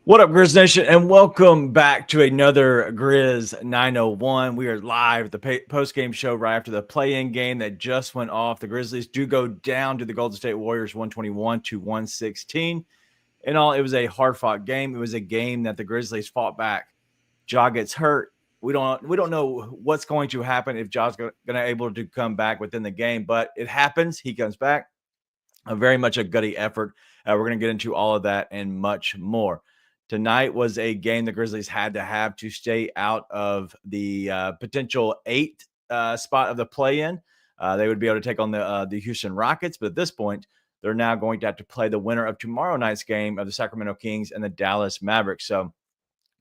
What up, Grizz Nation, and welcome back to another Grizz 901. We are live at the post-game show right after the play-in game that just went off. The Grizzlies do go down to the Golden State Warriors 121-116. In all, it was a hard-fought game. It was a game that the Grizzlies fought back. Ja gets hurt. We don't know what's going to happen if Ja's going to be able to come back within the game, but it happens. He comes back. Very much a gutty effort. We're going to get into all of that and much more. Tonight was a game the Grizzlies had to have to stay out of the potential 8th spot of the play-in. They would be able to take on the Houston Rockets, but at this point, they're now going to have to play the winner of tomorrow night's game of the Sacramento Kings and the Dallas Mavericks. So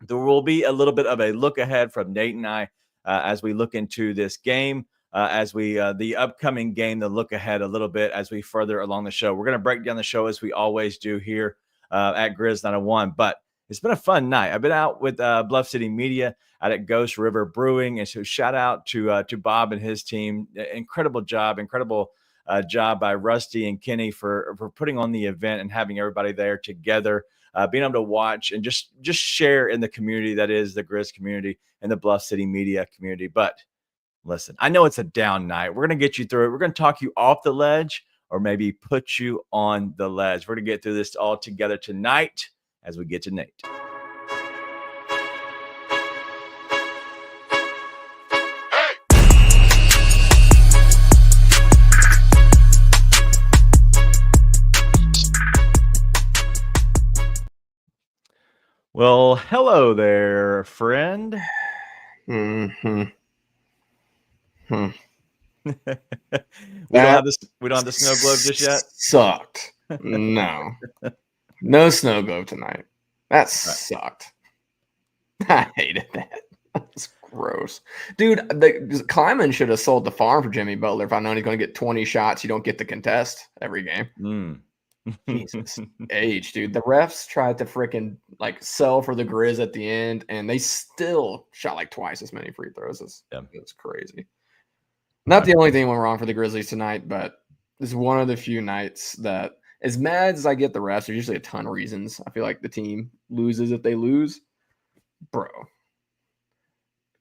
there will be a little bit of a look ahead from Nate and I as we look into this game, as we the upcoming game, the look ahead a little bit as we further along the show. We're going to break down the show as we always do here at Grizz 901, but it's been a fun night. I've been out with Bluff City Media out at Ghost River Brewing. And so shout out to Bob and his team. Incredible job by Rusty and Kenny for putting on the event and having everybody there together, being able to watch and just share in the community that is the Grizz community and the Bluff City Media community. But listen, I know it's a down night. We're going to get you through it. We're going to talk you off the ledge or maybe put you on the ledge. We're going to get through this all together tonight as we get to Nate. Well, hello there, friend. We don't have the snow globe just yet. Sucked. No snow globe tonight. That sucked. I hated that. That's gross. Dude, Kleiman should have sold the farm for Jimmy Butler if I know he's going to get 20 shots. You don't get the contest every game. Jesus age, dude. The refs tried to freaking sell for the Grizz at the end, and they still shot like twice as many free throws. It's crazy. Not the only thing went wrong for the Grizzlies tonight, but this is one of the few nights that, as mad as I get the refs, there's usually a ton of reasons. I feel like the team loses if they lose. Bro.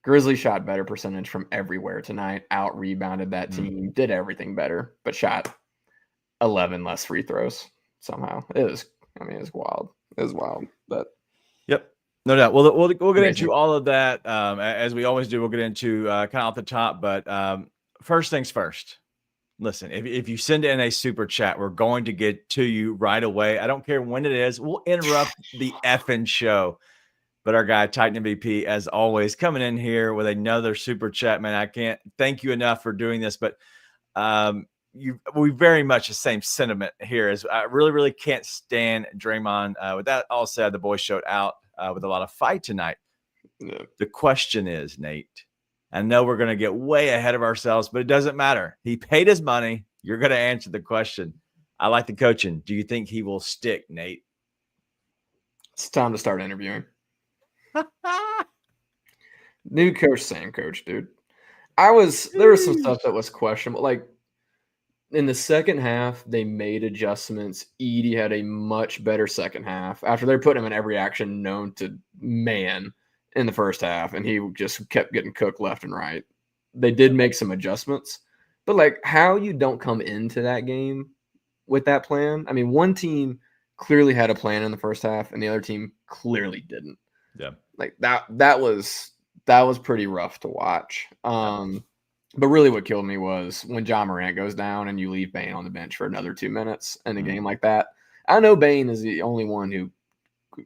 Grizzlies shot better percentage from everywhere tonight, out-rebounded that team, did everything better, but shot 11 less free throws somehow. It was wild. It was wild. But yep. No doubt. We'll get into all of that as we always do. We'll get into kind of off the top, but first things first. Listen, if you send in a super chat, we're going to get to you right away. I don't care when it is. We'll interrupt the effing show. But our guy, Titan MVP, as always, coming in here with another super chat, man. I can't thank you enough for doing this, but we very much the same sentiment here. As I really, really can't stand Draymond. With that all said, the boys showed out with a lot of fight tonight. Yeah. The question is, Nate, I know we're going to get way ahead of ourselves, but it doesn't matter. He paid his money. You're going to answer the question. I like the coaching. Do you think he will stick, Nate? It's time to start interviewing. New coach, same coach, dude. There was some stuff that was questionable. Like in the second half, they made adjustments. Edey had a much better second half after they put him in every action known to man in the first half, and he just kept getting cooked left and right. They did make some adjustments, but how you don't come into that game with that plan. I mean, one team clearly had a plan in the first half, and the other team clearly didn't. Yeah, that was pretty rough to watch. But really, what killed me was when John Morant goes down and you leave Bane on the bench for another 2 minutes in a game like that. I know Bane is the only one who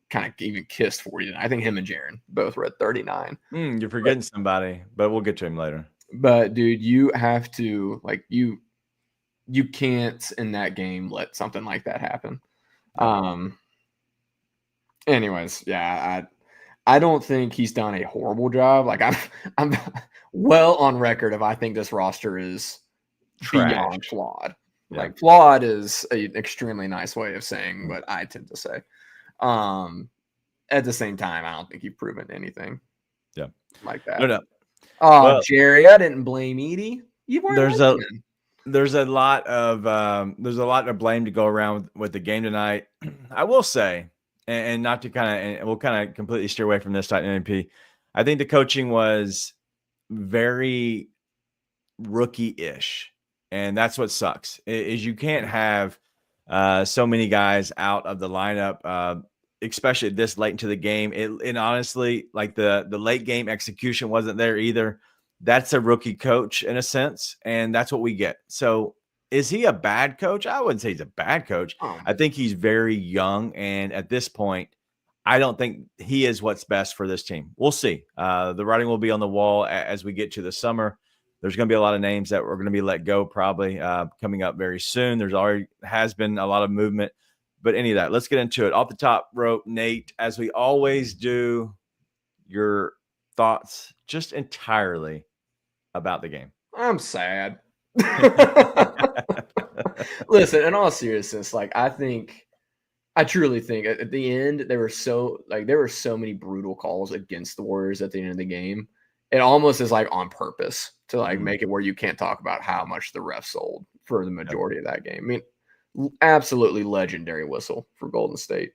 kind of even kissed 40. I think him and Jaren both were at 39. You're forgetting somebody, but we'll get to him later. But dude, you have to you can't in that game let something like that happen. Anyways, yeah, I don't think he's done a horrible job. I'm well on record if I think this roster is beyond flawed. Yeah. Flawed is an extremely nice way of saying what I tend to say. At the same time, I don't think you've proven anything. Yeah, like that. No. Jerry, I didn't blame Edey. You weren't. There's a lot of blame to go around with the game tonight. I will say and not to and we'll kind of completely steer away from this type MVP. I think the coaching was very rookie-ish, and that's what sucks. Is you can't have so many guys out of the lineup, especially this late into the game. And honestly, like the late game execution wasn't there either. That's a rookie coach in a sense, and that's what we get. So, is he a bad coach? I wouldn't say he's a bad coach. I think he's very young, and at this point, I don't think he is what's best for this team. We'll see. The writing will be on the wall as we get to the summer. There's going to be a lot of names that we're going to be let go probably coming up very soon. There's already has been a lot of movement, but any of that, let's get into it. Off the top rope, Nate, as we always do, your thoughts just entirely about the game. I'm sad. Listen, in all seriousness, like I truly think at the end there were so many brutal calls against the Warriors at the end of the game. It almost is like on purpose to like make it where you can't talk about how much the refs sold for the majority of that game. I mean, absolutely legendary whistle for Golden State.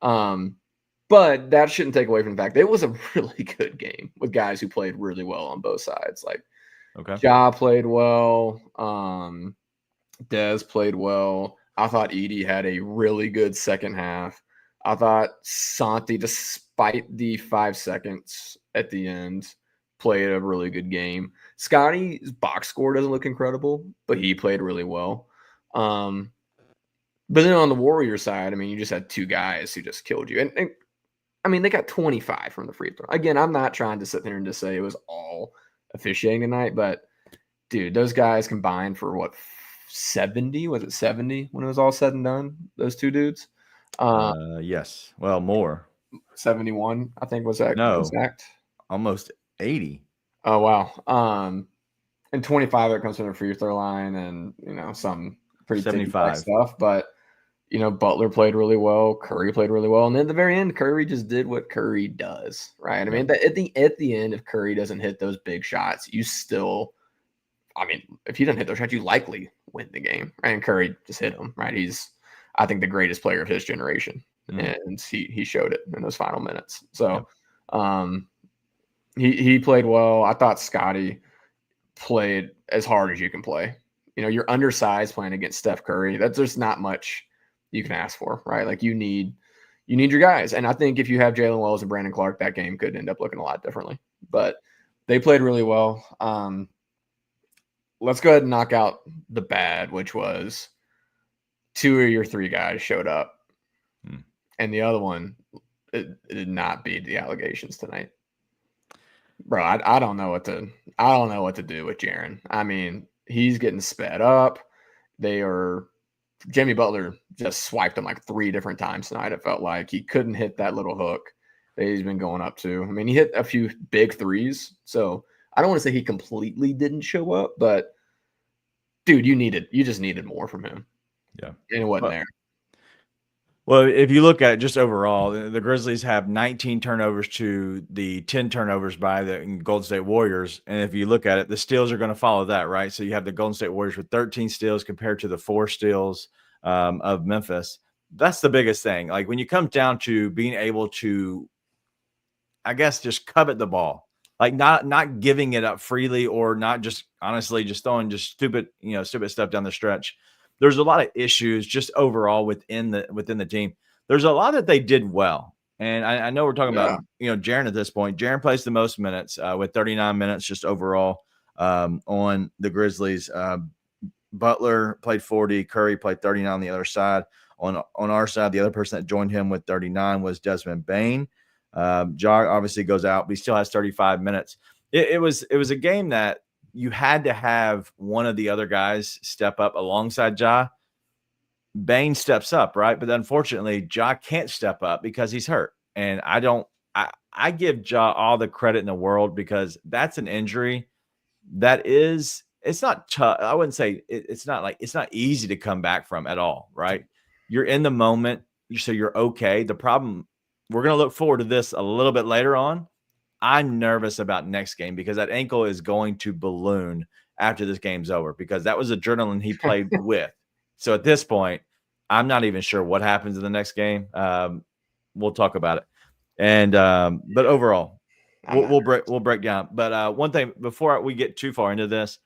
But that shouldn't take away from the fact that it was a really good game with guys who played really well on both sides. Like Ja played well. Dez played well. I thought Edey had a really good second half. I thought Santi, despite the 5 seconds at the end, played a really good game. Scotty's box score doesn't look incredible, but he played really well. But then on the Warrior side, I mean, you just had 2 guys who just killed you. And I mean, they got 25 from the free throw. Again, I'm not trying to sit there and just say it was all officiating tonight, but dude, those guys combined for what, 70? Was it 70 when it was all said and done? Those 2 dudes? Yes. Well, more. 71, I think was that exact. Almost 80. Oh wow. And 25 that comes from the free throw line, and some pretty 75 stuff. But Butler played really well, Curry played really well, and then at the very end, Curry just did what Curry does, right? I mean, at the end, if Curry doesn't hit those big shots, you still, I mean, if he doesn't hit those shots, you likely win the game, right? And Curry just hit them, right? He's, I think, the greatest player of his generation, and he showed it in those final minutes. So, he played well. I thought Scotty played as hard as you can play. You're undersized playing against Steph Curry. That's just not much you can ask for, right? Like you need your guys. And I think if you have Jalen Wells and Brandon Clark, that game could end up looking a lot differently. But they played really well. Let's go ahead and knock out the bad, which was 2 of your 3 guys showed up. And the other one it did not beat the allegations tonight. Bro, I don't know what to do with Jaren. I mean, he's getting sped up. Jimmy Butler just swiped him like 3 different times tonight. It felt like he couldn't hit that little hook that he's been going up to. I mean, he hit a few big threes. So I don't want to say he completely didn't show up, but dude, you just needed more from him. Yeah. And it wasn't there. Well, if you look at it just overall, the Grizzlies have 19 turnovers to the 10 turnovers by the Golden State Warriors. And if you look at it, the steals are going to follow that, right? So you have the Golden State Warriors with 13 steals compared to the 4 steals of Memphis. That's the biggest thing. Like when you come down to being able to, I guess, just covet the ball, like not giving it up freely, or not just honestly just throwing just stupid stuff down the stretch. There's a lot of issues just overall within the team. There's a lot that they did well. And I know we're talking about, Jaren at this point. Jaren plays the most minutes with 39 minutes just overall on the Grizzlies. Butler played 40. Curry played 39 on the other side. On our side, the other person that joined him with 39 was Desmond Bane. Ja obviously goes out, but he still has 35 minutes. It was a game that you had to have one of the other guys step up alongside Ja. Bane steps up, right? But unfortunately, Ja can't step up because he's hurt. And I give Ja all the credit in the world, because that's an injury that is, it's not tough. I wouldn't say it's not easy to come back from at all, right? You're in the moment, so you're okay. The problem, we're going to look forward to this a little bit later on. I'm nervous about next game because that ankle is going to balloon after this game's over, because that was adrenaline he played with. So at this point, I'm not even sure what happens in the next game. we'll talk about it. And but overall, we'll break down. But one thing before we get too far into this,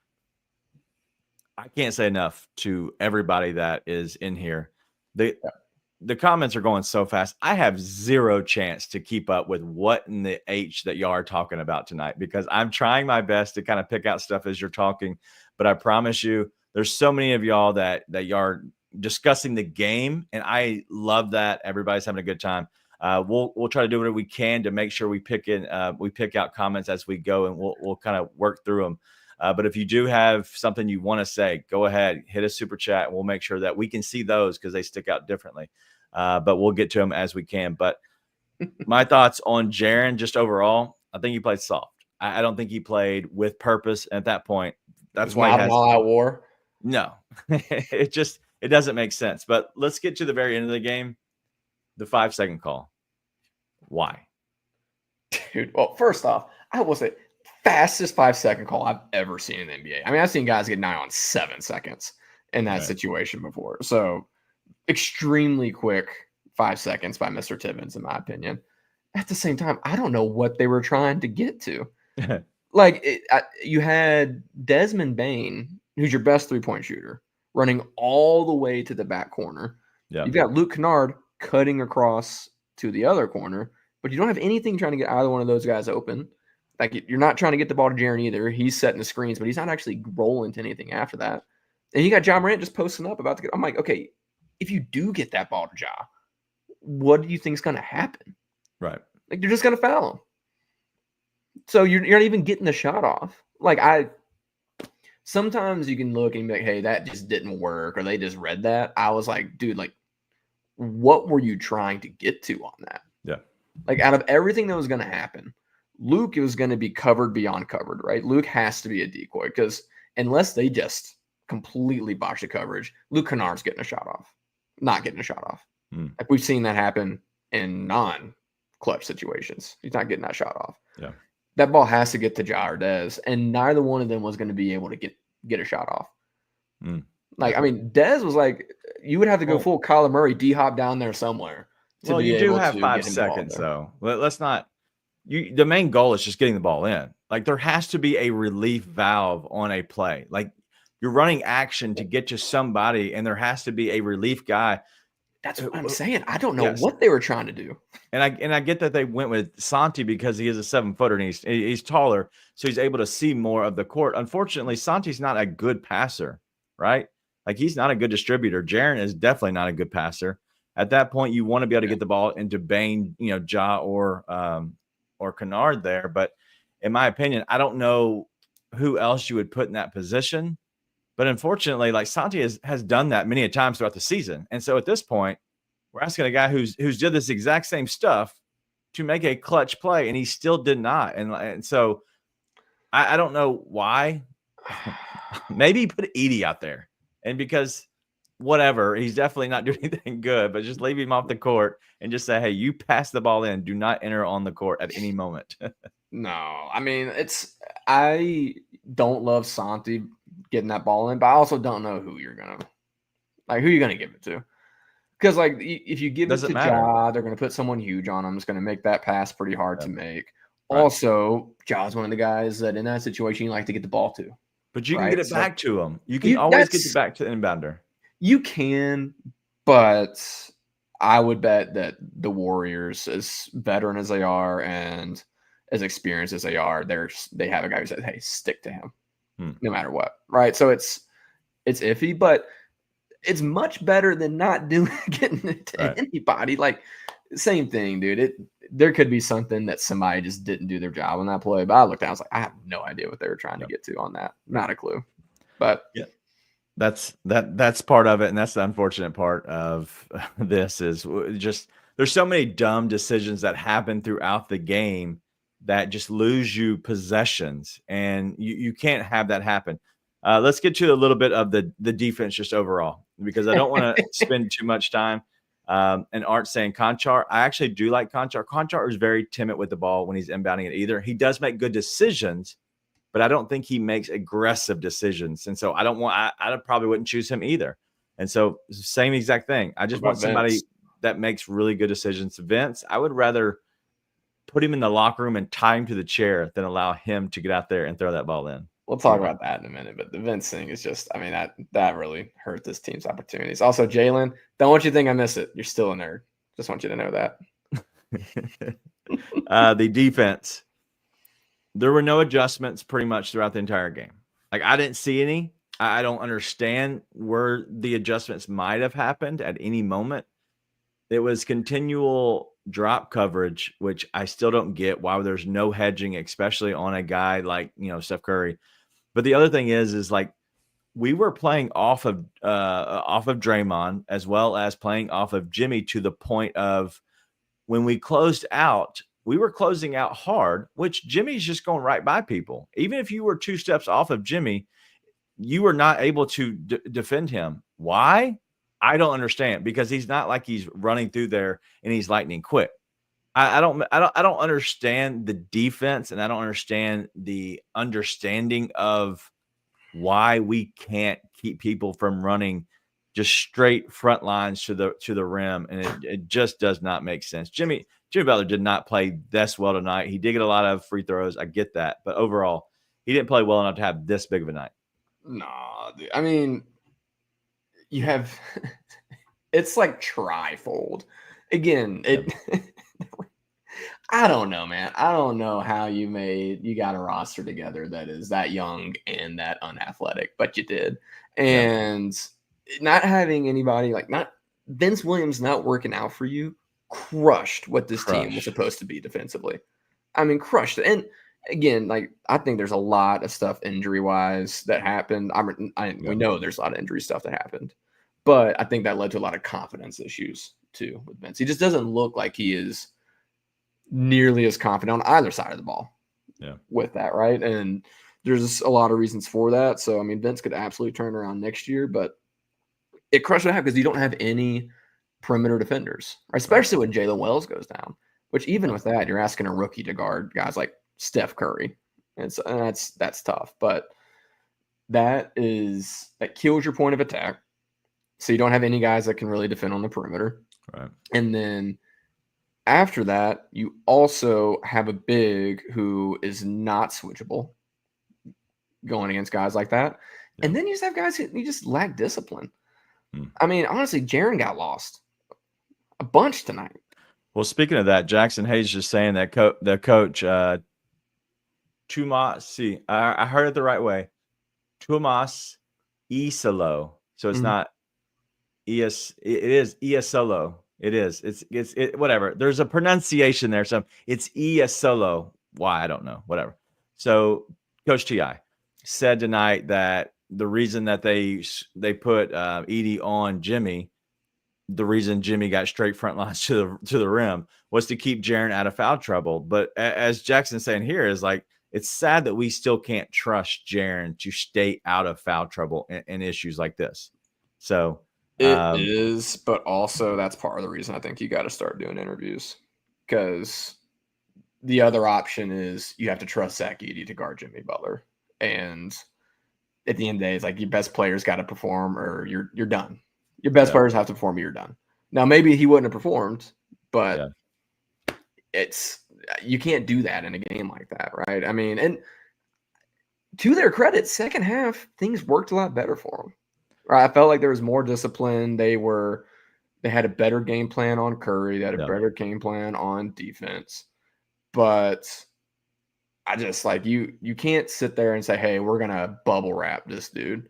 I can't say enough to everybody that is in here. The comments are going so fast. I have zero chance to keep up with what in the H that y'all are talking about tonight, because I'm trying my best to kind of pick out stuff as you're talking. But I promise you, there's so many of y'all that y'all are discussing the game, and I love that. Everybody's having a good time. We'll try to do whatever we can to make sure we pick out comments as we go, and we'll kind of work through them. But if you do have something you want to say, go ahead, hit a super chat, and we'll make sure that we can see those because they stick out differently. But we'll get to them as we can. But my thoughts on Jaren, just overall, I think he played soft. I don't think he played with purpose. And at that point, that's why not an all-out war. No, it doesn't make sense. But let's get to the very end of the game. The 5-second call. Why? Dude, well, first off, I will say fastest 5-second call I've ever seen in the NBA. I mean, I've seen guys get 9 on 7 seconds in that situation before. So extremely quick 5 seconds by Mr. Tibbins, in my opinion. At the same time, I don't know what they were trying to get to. You had Desmond Bane, who's your best 3-point shooter, running all the way to the back corner. Yep. You've got Luke Kennard cutting across to the other corner, but you don't have anything trying to get either one of those guys open. Like, you're not trying to get the ball to Jaren either. He's setting the screens, but he's not actually rolling to anything after that. And you got Ja Morant just posting up about to get. I'm like, okay, if you do get that ball to Ja, what do you think is going to happen? Right. Like, you're just going to foul him. So you're not even getting the shot off. Like, sometimes you can look and be like, hey, that just didn't work, or they just read that. I was like, dude, like, what were you trying to get to on that? Yeah. Like, out of everything that was going to happen, Luke was going to be covered beyond covered, right? Luke has to be a decoy, because unless they just completely botch the coverage, Luke Kennard's getting a shot off. Not getting a shot off. Like, we've seen that happen in non-clutch situations. He's not getting that shot off. Yeah. That ball has to get to Ja or Dez, and neither one of them was going to be able to get a shot off. Like, I mean, Dez was like, you would have to go full Kyler Murray, D-hop down there somewhere. Well, you do have 5 seconds, though. Let's not. The main goal is just getting the ball in. Like, there has to be a relief valve on a play. Like, you're running action to get to somebody, and there has to be a relief guy. That's what I'm saying. I don't know what they were trying to do. And I get that they went with Santi because he is a 7-footer and he's taller, so he's able to see more of the court. Unfortunately, Santi's not a good passer, right? Like, he's not a good distributor. Jaren is definitely not a good passer. At that point, you want to be able to get the ball into Bane, Ja or Kennard there. But in my opinion, I don't know who else you would put in that position. But unfortunately, like, Santi has done that many a times throughout the season. And so at this point, we're asking a guy who's did this exact same stuff to make a clutch play, and he still did not. And so I don't know why. Maybe put Edey out there. And because whatever, he's definitely not doing anything good, but just leave him off the court and just say, hey, you pass the ball in. Do not enter on the court at any moment. No, I mean, I don't love Santi getting that ball in, but I also don't know who you're gonna give it to. Because, like, if you give it to Ja, they're gonna put someone huge on him. It's gonna make that pass pretty hard to make. Right. Also, Ja's one of the guys that in that situation you like to get the ball to. But you can get it back to him. You can always get it back to the inbounder. You can, but I would bet that the Warriors, as veteran as they are and as experienced as they are, they have a guy who says, hey, stick to him no matter what, right? So it's iffy, but it's much better than not getting it to anybody. Like, same thing, dude. There could be something that somebody just didn't do their job on that play, but I looked down, I was like, I have no idea what they were trying to get to on that. Not a clue. But yeah. That's part of it, and that's the unfortunate part of this is just there's so many dumb decisions that happen throughout the game that just lose you possessions, and you can't have that happen. Let's get to a little bit of the defense just overall, because I don't want to spend too much time. And Art saying Conchar. I actually do like Conchar. Conchar is very timid with the ball when he's inbounding it either. He does make good decisions, but I don't think he makes aggressive decisions. And so I probably wouldn't choose him either. And so same exact thing. I just want somebody that makes really good decisions. Vince, I would rather put him in the locker room and tie him to the chair than allow him to get out there and throw that ball in. We'll talk about that in a minute, but the Vince thing is just, I mean, that really hurt this team's opportunities. Also, Jalen, don't want you to think I miss it. You're still a nerd. Just want you to know that. The defense, there were no adjustments pretty much throughout the entire game. Like, I didn't see any. I don't understand where the adjustments might have happened at any moment. It was continual drop coverage, which I still don't get why there's no hedging, especially on a guy like, Steph Curry. But the other thing is like we were playing off of Draymond as well as playing off of Jimmy to the point of when we closed out, we were closing out hard, which Jimmy's just going right by people. Even if you were 2 steps off of Jimmy, you were not able to defend him. Why? I don't understand, because he's not like he's running through there and he's lightning quick. I don't understand the defense, and I don't understand the understanding of why we can't keep people from running just straight front lines to the rim, and it just does not make sense. Jimmy Butler did not play this well tonight. He did get a lot of free throws. I get that, but overall, he didn't play well enough to have this big of a night. Nah, dude. I mean, you have it's like trifold. Again, I don't know, man. I don't know how you got a roster together that is that young and that unathletic, but you did. And not having anybody not Vince Williams not working out for you crushed what this team was supposed to be defensively. I mean, crushed it. And again, I think there's a lot of stuff injury-wise that happened. We know there's a lot of injury stuff that happened, but I think that led to a lot of confidence issues too with Vince. He just doesn't look like he is nearly as confident on either side of the ball with that, right? And there's a lot of reasons for that. So, I mean, Vince could absolutely turn around next year, but it crushed what happened because you don't have any perimeter defenders, right? Especially when Jalen Wells goes down, which even with that, you're asking a rookie to guard guys like Steph Curry. And that's tough, but that kills your point of attack. So you don't have any guys that can really defend on the perimeter. Right. And then after that, you also have a big who is not switchable going against guys like that. Yeah. And then you just have guys who just lack discipline. I mean, honestly, Jaren got lost a bunch tonight. Well, speaking of that, Jackson Hayes just saying that the coach, Tomas, I heard it the right way. Tomas Isolo. So it's not it is Isolo. It is. It's whatever. There's a pronunciation there. So it's Isolo. Why? I don't know. Whatever. So Coach T.I. said tonight that the reason that they put Edey on Jimmy, the reason Jimmy got straight front lines to the rim was to keep Jaren out of foul trouble. But as Jackson's saying here is it's sad that we still can't trust Jaren to stay out of foul trouble in issues like this. So it is, but also that's part of the reason I think you got to start doing interviews, because the other option is you have to trust Zach Edey to guard Jimmy Butler, and at the end of the day, it's your best players got to perform or you're done. Your best players have to perform or you're done. Now, maybe he wouldn't have performed, but you can't do that in a game like that, right? I mean, and to their credit, second half, things worked a lot better for them. Right? I felt like there was more discipline. They had a better game plan on Curry. They had a better game plan on defense. But I just you can't sit there and say, hey, we're going to bubble wrap this dude.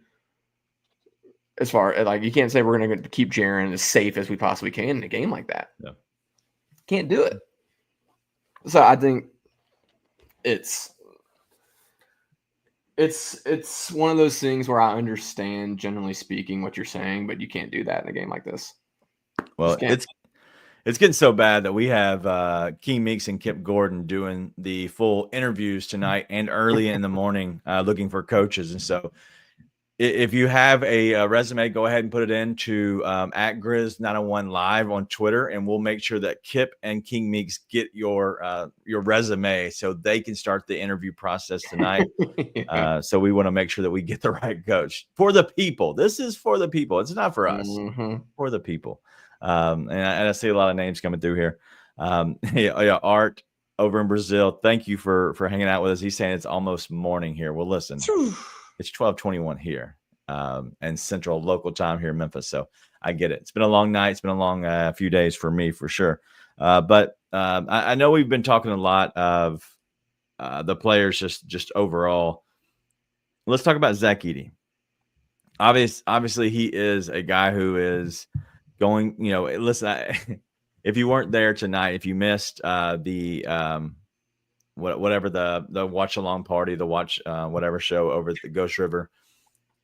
As far as you can't say we're going to keep Jaren as safe as we possibly can in a game like that. Yeah. Can't do it. So I think it's one of those things where I understand, generally speaking, what you're saying, but you can't do that in a game like this. Well, it's getting so bad that we have King Meeks and Kip Gordon doing the full interviews tonight and early in the morning looking for coaches. And so if you have a resume, go ahead and put it into at Grizz 901 Live on Twitter, and we'll make sure that Kip and King Meeks get your resume so they can start the interview process tonight. So we want to make sure that we get the right coach for the people. This is for the people. It's not for us. For the people. And I see a lot of names coming through here. Yeah, Art over in Brazil. Thank you for hanging out with us. He's saying it's almost morning here. Well, listen, it's 12:21 here, and Central local time here in Memphis. So I get it. It's been a long night. It's been a long few days for me for sure. But I know we've been talking a lot of the players just overall. Let's talk about Zach Edey. Obviously, he is a guy who is going. Listen, if you weren't there tonight, if you missed whatever the watch along party, the watch whatever show over at the Ghost River,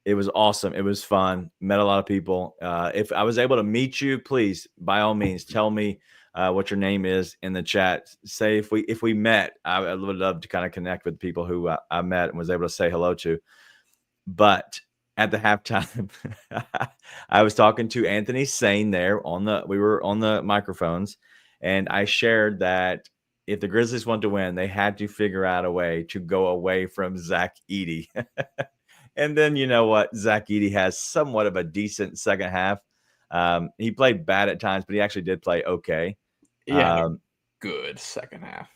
it was awesome. It was fun. Met a lot of people. If I was able to meet you, please, by all means, tell me what your name is in the chat. Say if we met, I would love to kind of connect with people who I met and was able to say hello to. But at the halftime, I was talking to Anthony Sane there we were on the microphones, and I shared that if the Grizzlies want to win, they had to figure out a way to go away from Zach Edey. And then you know what? Zach Edey has somewhat of a decent second half. He played bad at times, but he actually did play okay. Yeah, good second half.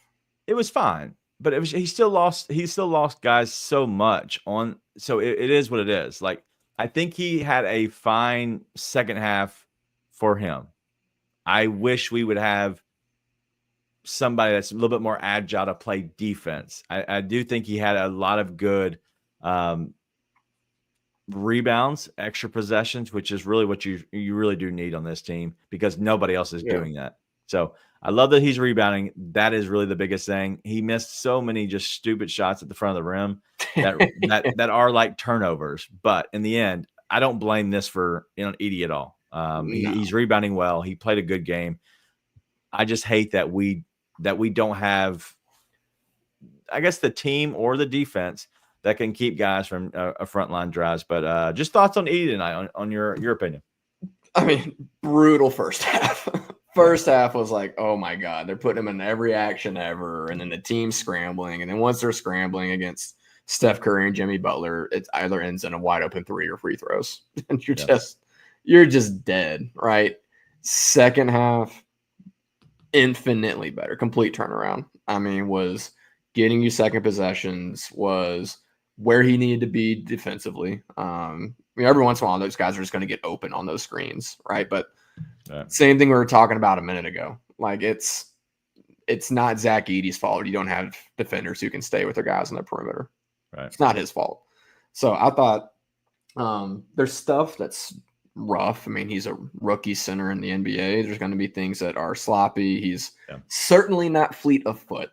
It was fine, but he still lost guys so much on. So it is what it is. Like, I think he had a fine second half for him. I wish we would have somebody that's a little bit more agile to play defense. I do think he had a lot of good rebounds, extra possessions, which is really what you really do need on this team because nobody else is doing that. So I love that he's rebounding. That is really the biggest thing. He missed so many just stupid shots at the front of the rim that are like turnovers. But in the end, I don't blame this for Edey at all. He's rebounding well. He played a good game. I just hate that we don't have, I guess, the team or the defense that can keep guys from frontline drives. But just thoughts on Edey tonight, on your opinion. I mean, brutal first half. First half was like, oh my God, they're putting him in every action ever. And then the team's scrambling. And then once they're scrambling against Steph Curry and Jimmy Butler, it either ends in a wide open three or free throws. And you're just dead, right? Second half, infinitely better. Complete turnaround. I mean, was getting you second possessions, was where he needed to be defensively. Every once in a while, those guys are just going to get open on those screens, right? But same thing we were talking about a minute ago. Like, it's not Zach Edey's fault. You don't have defenders who can stay with their guys on the perimeter. Right. It's not his fault. So I thought there's stuff that's rough. I mean, he's a rookie center in the NBA. There's going to be things that are sloppy. He's certainly not fleet of foot.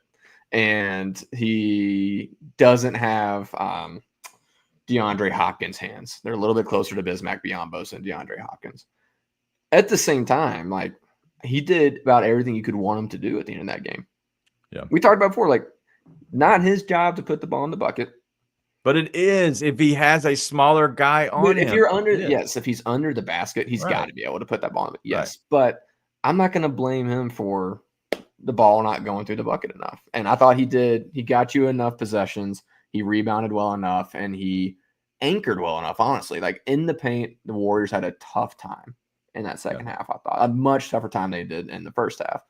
And he doesn't have DeAndre Hopkins' hands. They're a little bit closer to Bismack Biyombo's than DeAndre Hopkins. At the same time, like, he did about everything you could want him to do at the end of that game. Yeah. We talked about before, like, not his job to put the ball in the bucket. But it is if he has a smaller guy on him. If you're under, if he's under the basket, he's got to be able to put that ball in. Yes, but I'm not going to blame him for the ball not going through the bucket enough. And I thought he did. He got you enough possessions. He rebounded well enough, and he anchored well enough. Honestly, like, in the paint, the Warriors had a tough time in that second half. I thought a much tougher time they did in the first half.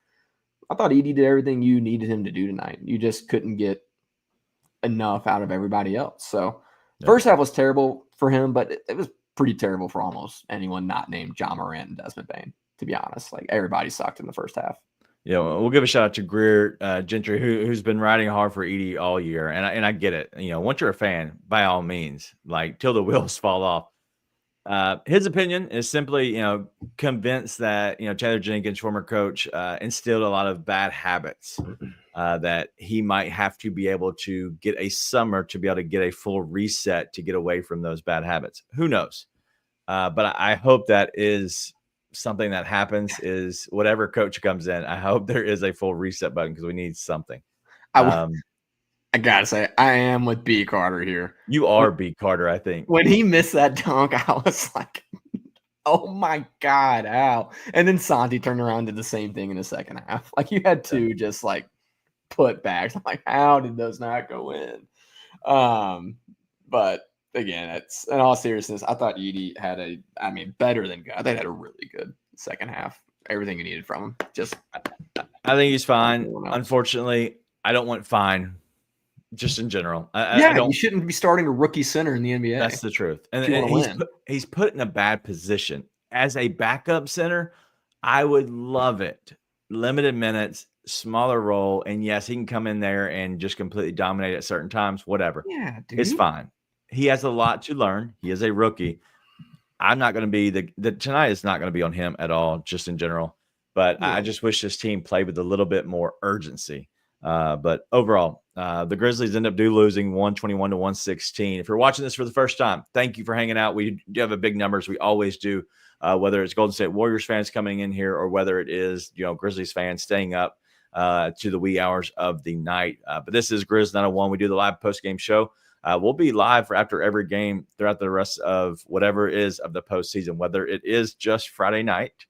I thought Edey did everything you needed him to do tonight. You just couldn't get enough out of everybody else. So first half was terrible for him, but it was pretty terrible for almost anyone not named John Morant and Desmond Bane, to be honest. Like, everybody sucked in the first half. Yeah, we'll give a shout out to Greer Gentry, who's been riding hard for Edey all year, and I get it. Once you're a fan, by all means, like, till the wheels fall off. His opinion is simply, convinced that Taylor Jenkins, former coach, instilled a lot of bad habits that he might have to be able to get a summer to be able to get a full reset to get away from those bad habits. Who knows? But I hope that is something that happens. Is whatever coach comes in, I hope there is a full reset button because we need something. I gotta say, I am with B. Carter here. You are B. Carter, I think. When he missed that dunk, I was like, oh my God, how? And then Santi turned around and did the same thing in the second half. Like, you had two just like put backs. I'm like, how did those not go in? But again, it's, in all seriousness, I thought Edey had better than good. I think they had a really good second half. Everything you needed from him. Just, I think he's fine. Unfortunately, I don't want fine. Just in general, I don't, you shouldn't be starting a rookie center in the NBA. That's the truth. And he's put in a bad position as a backup center. I would love it. Limited minutes, smaller role, and yes, he can come in there and just completely dominate at certain times. Whatever. Yeah, dude. It's fine. He has a lot to learn. He is a rookie. I'm not going to be the tonight is not going to be on him at all, just in general. But I just wish this team played with a little bit more urgency. But overall, the Grizzlies end up losing 121 to 116. If you're watching this for the first time, thank you for hanging out. We do have a big numbers. We always do, whether it's Golden State Warriors fans coming in here or whether it is, Grizzlies fans staying up to the wee hours of the night. But this is Grizz 901. We do the live post-game show. We'll be live after every game throughout the rest of whatever it is of the postseason, whether it is just Friday night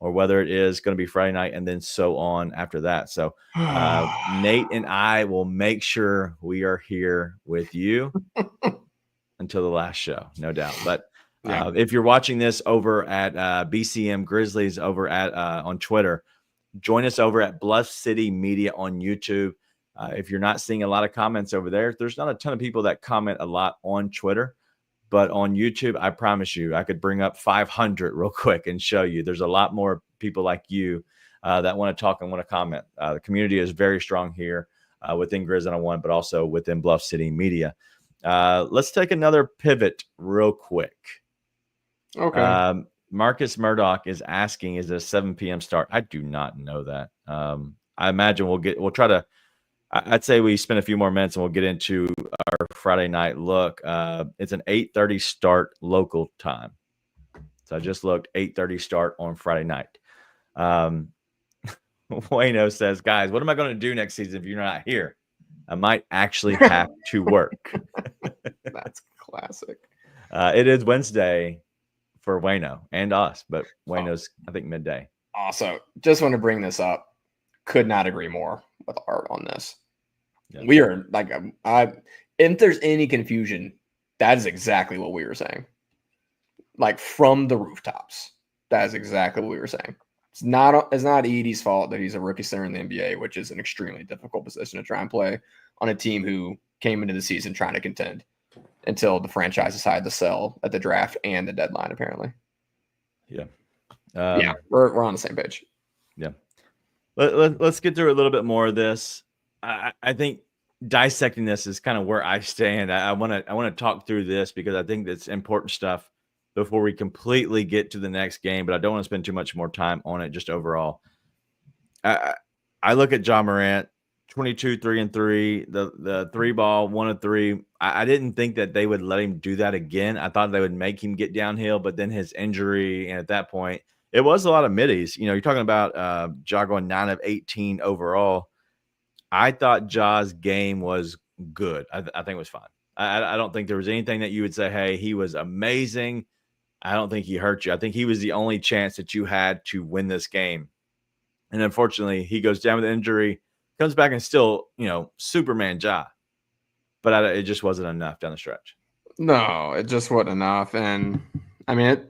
or whether it is going to be Friday night and then so on after that. So Nate and I will make sure we are here with you until the last show, no doubt. But if you're watching this over at BCM Grizzlies over at on Twitter, join us over at Bluff City Media on YouTube. If you're not seeing a lot of comments over there, there's not a ton of people that comment a lot on Twitter. But on YouTube, I promise you, I could bring up 500 real quick and show you. There's a lot more people like you that want to talk and want to comment. The community is very strong here within Grizz 101, but also within Bluff City Media. Let's take another pivot real quick. Okay. Marcus Murdoch is asking, is it a 7 p.m. start? I do not know that. I imagine we'll try to. I'd say we spend a few more minutes and we'll get into our Friday night look. It's an 8:30 start local time. So I just looked, 8:30 start on Friday night. Wayno says, guys, what am I going to do next season if you're not here? I might actually have to work. That's classic. It is Wednesday for Wayno and us, but Wayno's, I think, midday. Also, just want to bring this up. Could not agree more with Art on this. Yeah. We are like, if there's any confusion, that is exactly what we were saying. Like from the rooftops, that is exactly what we were saying. It's not Edey's fault that he's a rookie center in the NBA, which is an extremely difficult position to try and play on a team who came into the season trying to contend until the franchise decided to sell at the draft and the deadline, apparently. Yeah. We're on the same page. Yeah. Let's get through a little bit more of this. I think dissecting this is kind of where I stand. I want to talk through this because I think that's important stuff before we completely get to the next game, but I don't want to spend too much more time on it just overall. I look at Ja Morant, 22, 3-3, the 3-ball, 1 of 3. I didn't think that they would let him do that again. I thought they would make him get downhill, but then his injury, and at that point, it was a lot of middies. You're talking about Ja going 9 of 18 overall. I thought Ja's game was good. I think it was fine. I don't think there was anything that you would say, hey, he was amazing. I don't think he hurt you. I think he was the only chance that you had to win this game. And unfortunately, he goes down with injury, comes back and still, Superman Ja. But it just wasn't enough down the stretch. No, it just wasn't enough. And, I mean,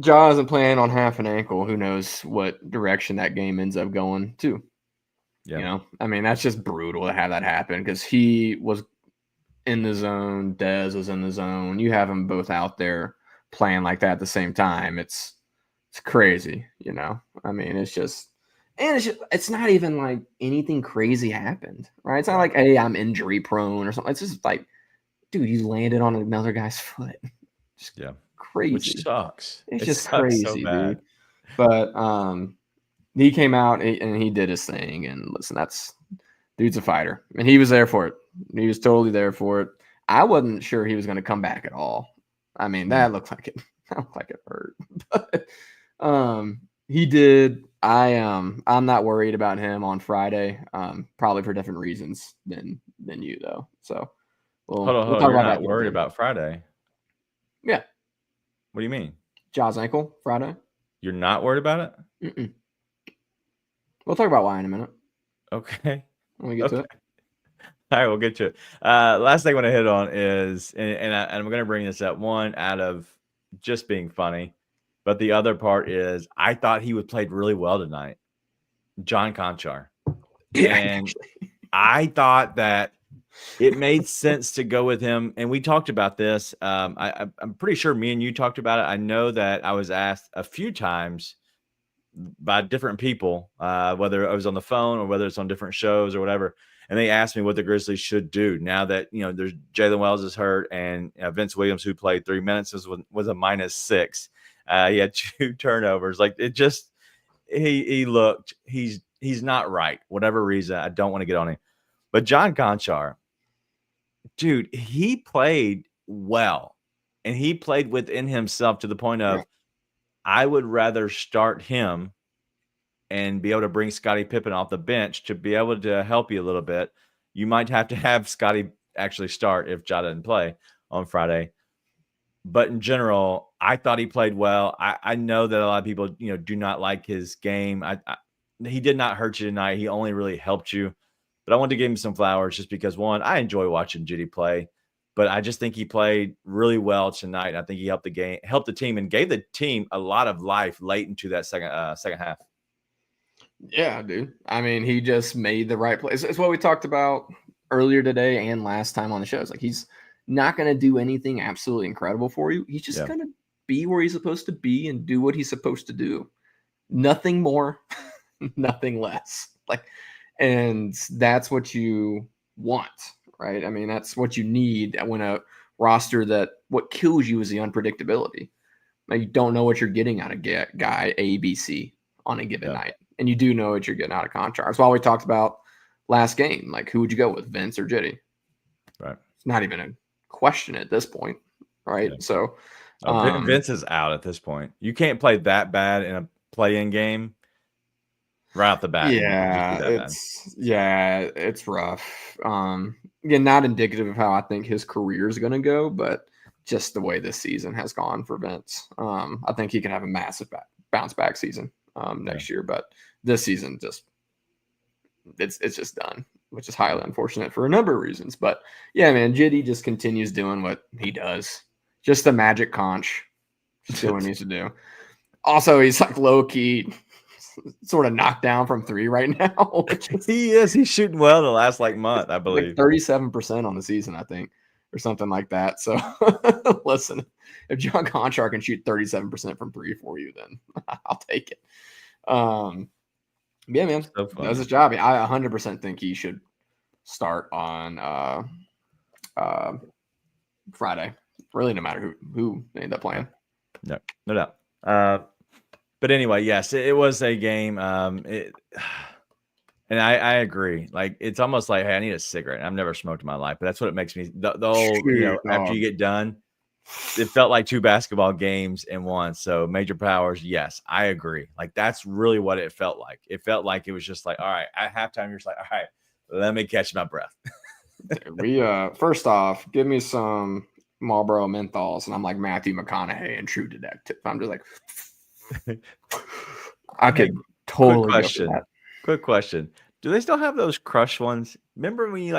Ja isn't playing on half an ankle. Who knows what direction that game ends up going to. Yeah. I mean, that's just brutal to have that happen because he was in the zone. Dez was in the zone. You have them both out there playing like that at the same time. It's crazy, I mean, it's not even like anything crazy happened, right? It's not like, hey, I'm injury prone or something. It's just like, dude, you landed on another guy's foot. Just crazy. Which sucks. It's just crazy, so dude. But he came out and he did his thing. And listen, dude's a fighter. And he was there for it. He was totally there for it. I wasn't sure he was going to come back at all. I mean, that looked like it. That looked like it hurt. But he did. I'm not worried about him on Friday. Probably for different reasons than you though. So hold on. You're not worried about Friday? Yeah. What do you mean? Ja's ankle Friday. You're not worried about it? Mm-mm. We'll talk about why in a minute. Okay. When we get to it. All right, we'll get to it. Last thing I want to hit on is, and I'm going to bring this up, one out of just being funny. But the other part is I thought he would played really well tonight, John Conchar. Yeah, and I thought that it made sense to go with him. And we talked about this. I'm pretty sure me and you talked about it. I know that I was asked a few times by different people, whether I was on the phone or whether it's on different shows or whatever. And they asked me what the Grizzlies should do now that, there's Jalen Wells is hurt and Vince Williams, who played 3 minutes, was a -6. He had 2 turnovers. Like it just, he's not right. Whatever reason, I don't want to get on him. But John Conchar, dude, he played well, and he played within himself to the point of, I would rather start him and be able to bring Scottie Pippen off the bench to be able to help you a little bit. You might have to have Scottie actually start if Ja doesn't play on Friday. But in general, I thought he played well. I know that a lot of people, do not like his game. He did not hurt you tonight. He only really helped you. But I wanted to give him some flowers just because, one, I enjoy watching Jitty play. But I just think he played really well tonight. I think he helped the team, and gave the team a lot of life late into that second half. Yeah, dude. I mean, he just made the right play. It's what we talked about earlier today and last time on the show. It's like he's not going to do anything absolutely incredible for you. He's just going to be where he's supposed to be and do what he's supposed to do. Nothing more, nothing less. And that's what you want, right? I mean, that's what you need when a roster that what kills you is the unpredictability. Like, you don't know what you're getting out of guy A, B, C on a given night. And you do know what you're getting out of Conchar. That's why we talked about last game. Like, who would you go with, Vince or Jitty? Right. It's not even a question at this point, right? Yeah. So Vince is out at this point. You can't play that bad in a play-in game right off the bat. It's rough. Again, not indicative of how I think his career is going to go, but just the way this season has gone for Vince. I think he can have a massive bounce back season next year, but this season it's just done, which is highly unfortunate for a number of reasons. But yeah, man, Jitty just continues doing what he does. Just the magic conch, just doing what he needs to do. Also, he's like low key sort of knocked down from 3 right now. He's shooting well the last month, I believe. 37% on the season, I think, or something like that. So listen, if John Conchar can shoot 37% from 3 for you, then I'll take it. Yeah, man, does his job. I 100% think he should start on Friday. Really, no matter who they end up playing. No doubt. But anyway, yes, it was a game. And I agree. Like, it's almost like, hey, I need a cigarette. I've never smoked in my life, but that's what it makes me. The whole, after you get done, it felt like 2 basketball games in one. So Major Powers, yes, I agree. Like, that's really what it felt like. It felt like it was just like, all right, at halftime, you're just like, all right, let me catch my breath. We first off, give me some Marlboro menthols, and I'm like Matthew McConaughey in True Detective. I'm just like, I could totally. Quick question: do they still have those crush ones? Remember when you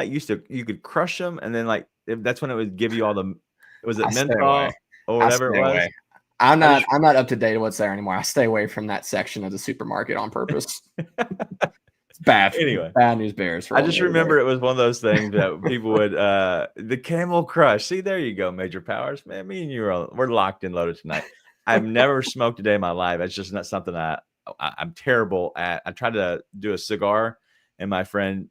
you could crush them, and then that's when it would give you all the. Was it menthol or whatever it was? Away. I'm not up to date on what's there anymore. I stay away from that section of the supermarket on purpose. It's bad. Anyway, bad news bears. I just remember it was one of those things that people would the Camel Crush. See, there you go, Major Powers. Man, me and you we're locked and loaded tonight. I've never smoked a day in my life. It's just not something I'm terrible at. I tried to do a cigar, and my friend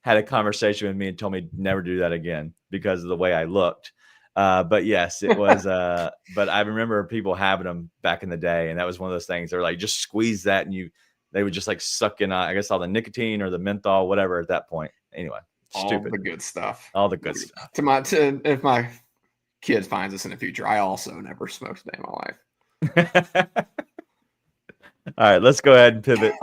had a conversation with me and told me never do that again because of the way I looked. But yes, it was. But I remember people having them back in the day, and that was one of those things. They're like, just squeeze that, and they would just suck in, I guess, all the nicotine or the menthol, whatever. At that point, anyway, stupid. All the good stuff. All the good stuff. If my kid finds this in the future, I also never smoked a day in my life. All right, let's go ahead and pivot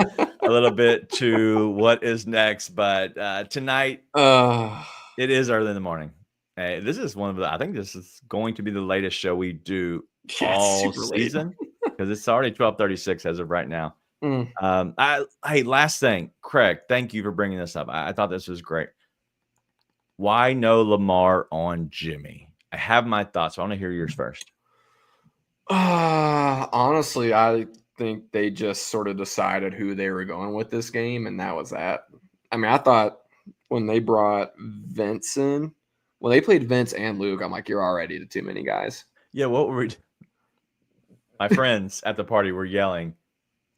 a little bit to what is next. But tonight, it is early in the morning. Hey, this is I think this is going to be the latest show we do all season because it's already 12:36 as of right now. Hey, last thing, Craig, thank you for bringing this up. I thought this was great. Why no Lamar on Jimmy? I have my thoughts. So I want to hear yours first. Honestly, I think they just sort of decided who they were going with this game, and that was that. I mean, I thought when they brought Vince in, when they played Vince and Luke, I'm like, you're already the too many guys. Yeah, what were we? My friends at the party were yelling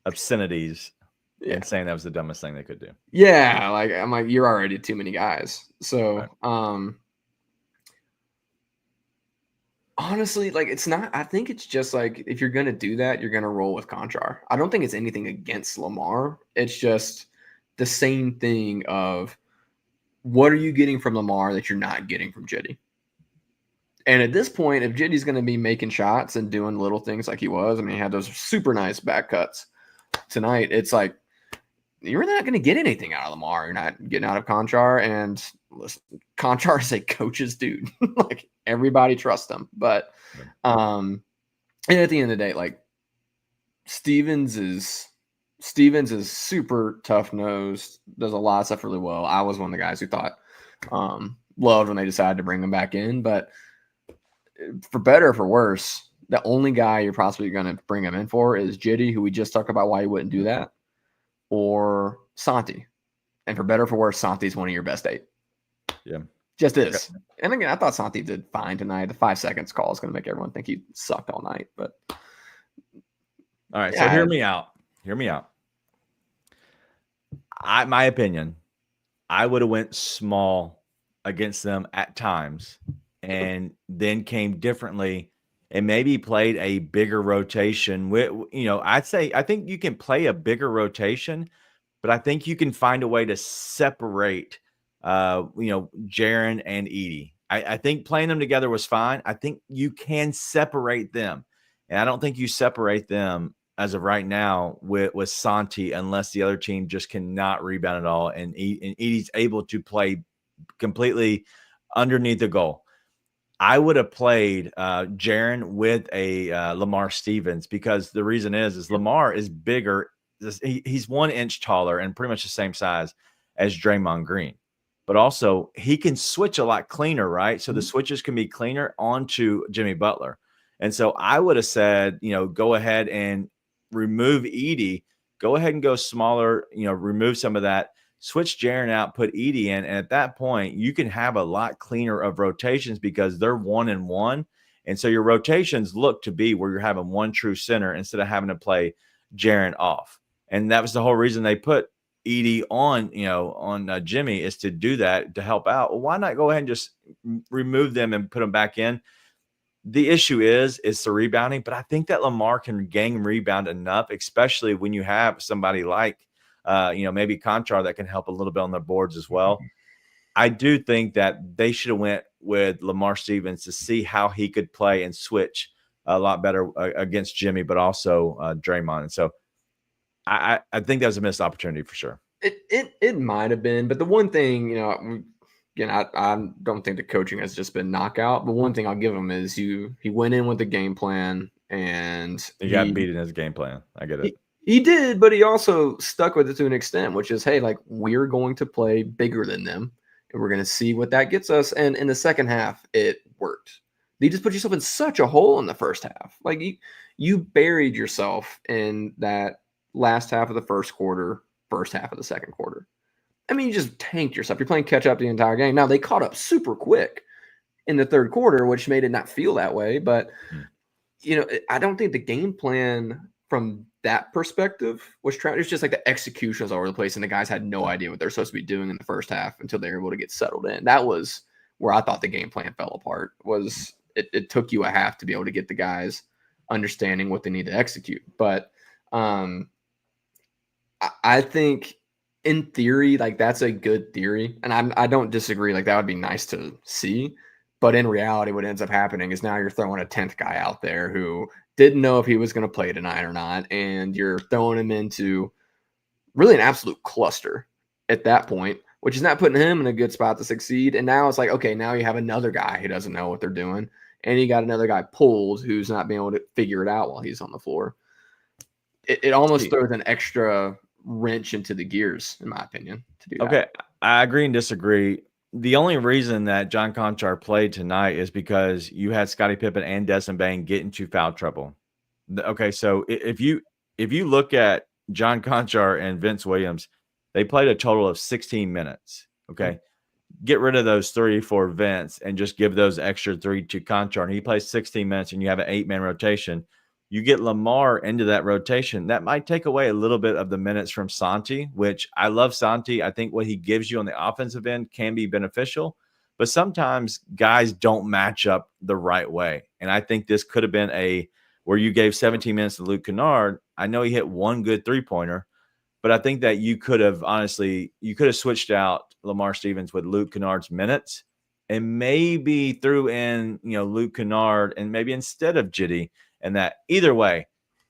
obscenities Yeah. and saying that was the dumbest thing they could do. Yeah, like I'm like, you're already too many guys. So, Right. honestly, like it's not. I think it's just like if you're gonna do that, you're gonna roll with Conchar. I don't think it's anything against Lamar. It's just the same thing of what are you getting from Lamar that you're not getting from Jitty? And at this point, if Jitty's going to be making shots and doing little things like he was, I mean, he had those super nice back cuts tonight. It's like you're not going to get anything out of Lamar. You're not getting out of Conchar. And listen, Conchar is a coach's dude. Like everybody trusts him. But and at the end of the day, like Stevens is super tough nosed, does a lot of stuff really well. I was one of the guys who thought loved when they decided to bring him back in, but for better or for worse, the only guy you're possibly going to bring him in for is Jitty, who we just talked about why he wouldn't do that, or Santi. And for better or for worse, Santi's one of your best 8. Yeah. Just is. And again, I thought Santi did fine tonight. The 5 seconds call is going to make everyone think he sucked all night. But all right, so hear me out. Hear me out. My opinion, I would have went small against them at times and then came differently and maybe played a bigger rotation. I think you can play a bigger rotation, but I think you can find a way to separate, Jaren and Edey. I think playing them together was fine. I think you can separate them, and I don't think you separate them as of right now with Santi unless the other team just cannot rebound at all, and Edey's able to play completely underneath the goal. I would have played Jaren with a Lamar Stevens because the reason is Lamar is bigger. He's 1 inch taller and pretty much the same size as Draymond Green. But also he can switch a lot cleaner, right? So the switches can be cleaner onto Jimmy Butler. And so I would have said, go ahead and remove Edey, go ahead and go smaller, remove some of that, switch Jaren out, put Edey in. And at that point, you can have a lot cleaner of rotations because they're 1-1. And so your rotations look to be where you're having one true center instead of having to play Jaren off. And that was the whole reason they put Edey on Jimmy, is to do that, to help out. Well, why not go ahead and just remove them and put them back in? The issue is the rebounding, but I think that Lamar can gang rebound enough, especially when you have somebody like, maybe Conchar that can help a little bit on the boards as well. I do think that they should have went with Lamar Stevens to see how he could play and switch a lot better against Jimmy, but also Draymond. And so I think that was a missed opportunity for sure. It might have been, but the one thing, again, I don't think the coaching has just been knockout. But one thing I'll give him is he went in with the game plan and he got beat in his game plan. I get it. He did, but he also stuck with it to an extent, which is, hey, like we're going to play bigger than them, and we're going to see what that gets us. And in the second half, it worked. You just put yourself in such a hole in the first half. Like you buried yourself in that last half of the first quarter, first half of the second quarter. I mean, you just tanked yourself. You're playing catch up the entire game. Now, they caught up super quick in the third quarter, which made it not feel that way. But, I don't think the game plan from that perspective was it's just like the execution was all over the place, and the guys had no idea what they're supposed to be doing in the first half until they were able to get settled in. That was where I thought the game plan fell apart. Was it took you a half to be able to get the guys understanding what they need to execute. But I think in theory, like that's a good theory, and I don't disagree. Like that would be nice to see, but in reality, what ends up happening is now you're throwing a 10th guy out there who didn't know if he was going to play tonight or not, and you're throwing him into really an absolute cluster at that point, which is not putting him in a good spot to succeed. And now it's like, okay, now you have another guy who doesn't know what they're doing, and you got another guy pulled who's not being able to figure it out while he's on the floor. It almost throws an extra wrench into the gears, in my opinion, to do that. Okay, I agree and disagree. The only reason that John Conchar played tonight is because you had Scottie Pippen and Desmond Bane get into foul trouble. Okay, so if you look at John Conchar and Vince Williams, they played a total of 16 minutes. Okay. Get rid of those 3 for Vince and just give those extra 3 to Conchar. And he plays 16 minutes and you have an 8-man rotation. You get Lamar into that rotation. That might take away a little bit of the minutes from Santi, which I love Santi. I think what he gives you on the offensive end can be beneficial, but sometimes guys don't match up the right way. And I think this could have been where you gave 17 minutes to Luke Kennard. I know he hit 1 good 3-pointer, but I think that you could have switched out Lamar Stevens with Luke Kennard's minutes and maybe threw in, Luke Kennard and maybe instead of Jitty. And that either way,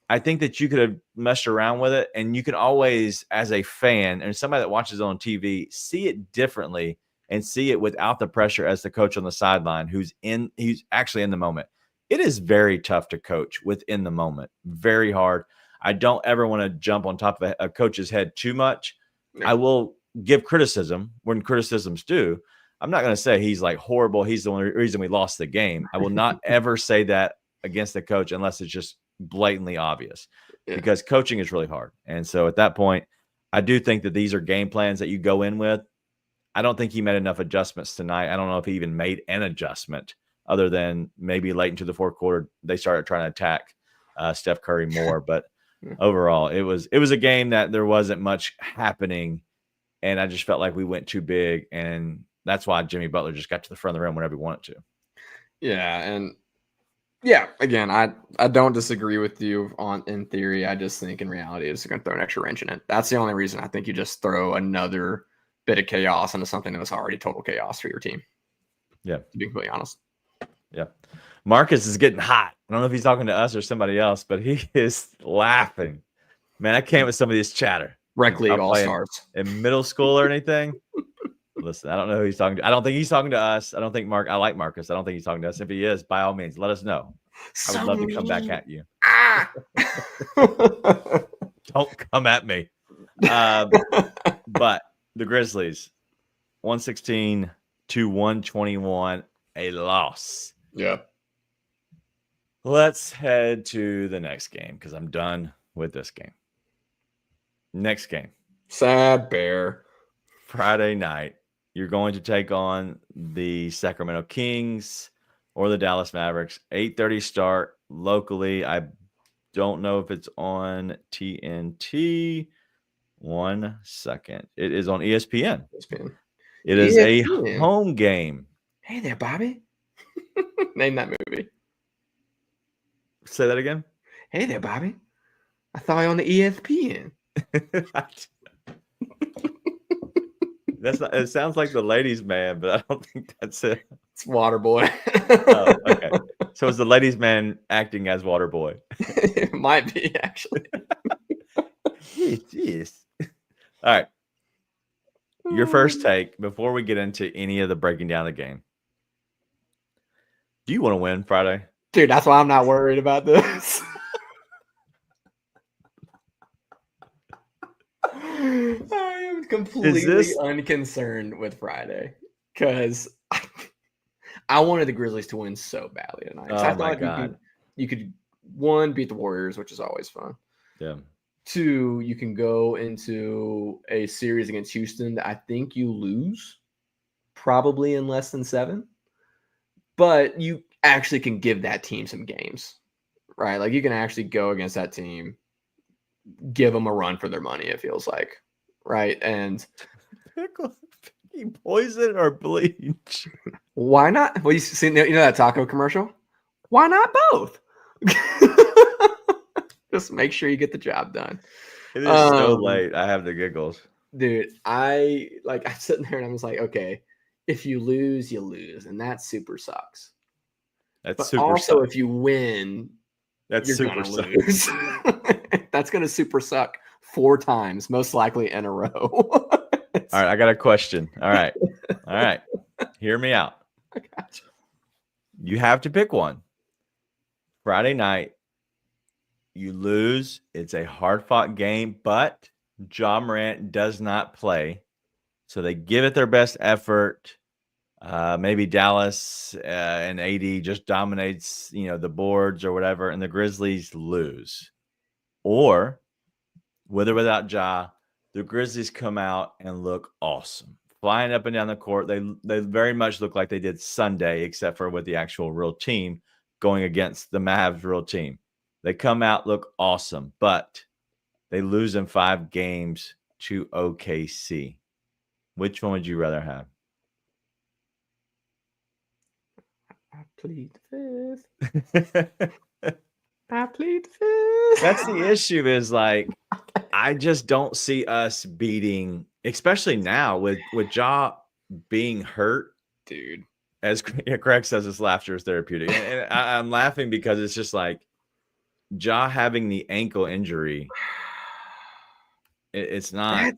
I think that you could have messed around with it. And you can always, as a fan and somebody that watches on TV, see it differently and see it without the pressure as the coach on the sideline who's actually in the moment. It is very tough to coach within the moment. Very hard. I don't ever want to jump on top of a coach's head too much. No. I will give criticism when criticism's due. I'm not going to say he's like horrible. He's the only reason we lost the game. I will not ever say that against the coach unless it's just blatantly obvious, because coaching is really hard. And so at that point, I do think that these are game plans that you go in with. I don't think he made enough adjustments tonight. I don't know if he even made an adjustment other than maybe late into the fourth quarter, they started trying to attack Steph Curry more. But overall, it was a game that there wasn't much happening. And I just felt like we went too big. And that's why Jimmy Butler just got to the front of the rim whenever he wanted to. Yeah. And yeah, again, I don't disagree with you in theory. I just think in reality, it's going to throw an extra wrench in it. That's the only reason I think you just throw another bit of chaos into something that was already total chaos for your team. Yeah. To be completely honest. Yeah. Marcus is getting hot. I don't know if he's talking to us or somebody else, but he is laughing. Man, I can't with some of this chatter. Rec League All-Stars. In middle school or anything. Listen, I don't know who he's talking to. I don't think he's talking to us. I don't think I like Marcus. I don't think he's talking to us. If he is, by all means, let us know. I would love to come back at you. Don't come at me. But the Grizzlies, 116-121, a loss. Yeah. Let's head to the next game because I'm done with this game. Next game. Sad bear. Friday night. You're going to take on the Sacramento Kings or the Dallas Mavericks. 8:30 start locally. I don't know if it's on TNT. 1 second. It is on ESPN. It is a home game. Hey there, Bobby. Name that movie. Say that again. Hey there, Bobby. I thought you on the ESPN. That's not. It sounds like the ladies' man, but I don't think that's it. It's Waterboy. Oh, okay. So it's the ladies' man acting as Waterboy. It might be actually. Jeez. All right. Your first take before we get into any of the breaking down the game. Do you want to win Friday? Dude, that's why I'm not worried about this. I am completely unconcerned with Friday because I wanted the Grizzlies to win so badly tonight. Oh, I my thought God. You could, 1, beat the Warriors, which is always fun. Yeah. 2, you can go into a series against Houston that I think you lose probably in less than 7. But you actually can give that team some games, right? Like you can actually go against that team, give them a run for their money, it feels like, right? And poison or bleach? Why not? Well, you know that taco commercial? Why not both? Just make sure you get the job done. It is so late. I have the giggles. Dude, I'm sitting there and I was like, okay, if you lose, you lose. And that super sucks. But also, if you win, you're going to lose. That's going to super suck 4 times, most likely in a row. All right, I got a question. All right. Hear me out. I got you. You have to pick one. Friday night, you lose. It's a hard-fought game, but Ja Morant does not play. So they give it their best effort. Maybe Dallas and Edey just dominates, the boards or whatever, and the Grizzlies lose. Or with or without Ja, the Grizzlies come out and look awesome, flying up and down the court. They very much look like they did Sunday, except for with the actual real team going against the Mavs real team. They come out, look awesome, but they lose in 5 games to OKC. Which one would you rather have? I plead the fifth. I plead the fifth. That's the issue is like, I just don't see us beating, especially now with Ja being hurt. Dude. As Craig says, his laughter is therapeutic. And I'm laughing because it's just like Ja having the ankle injury. It's not.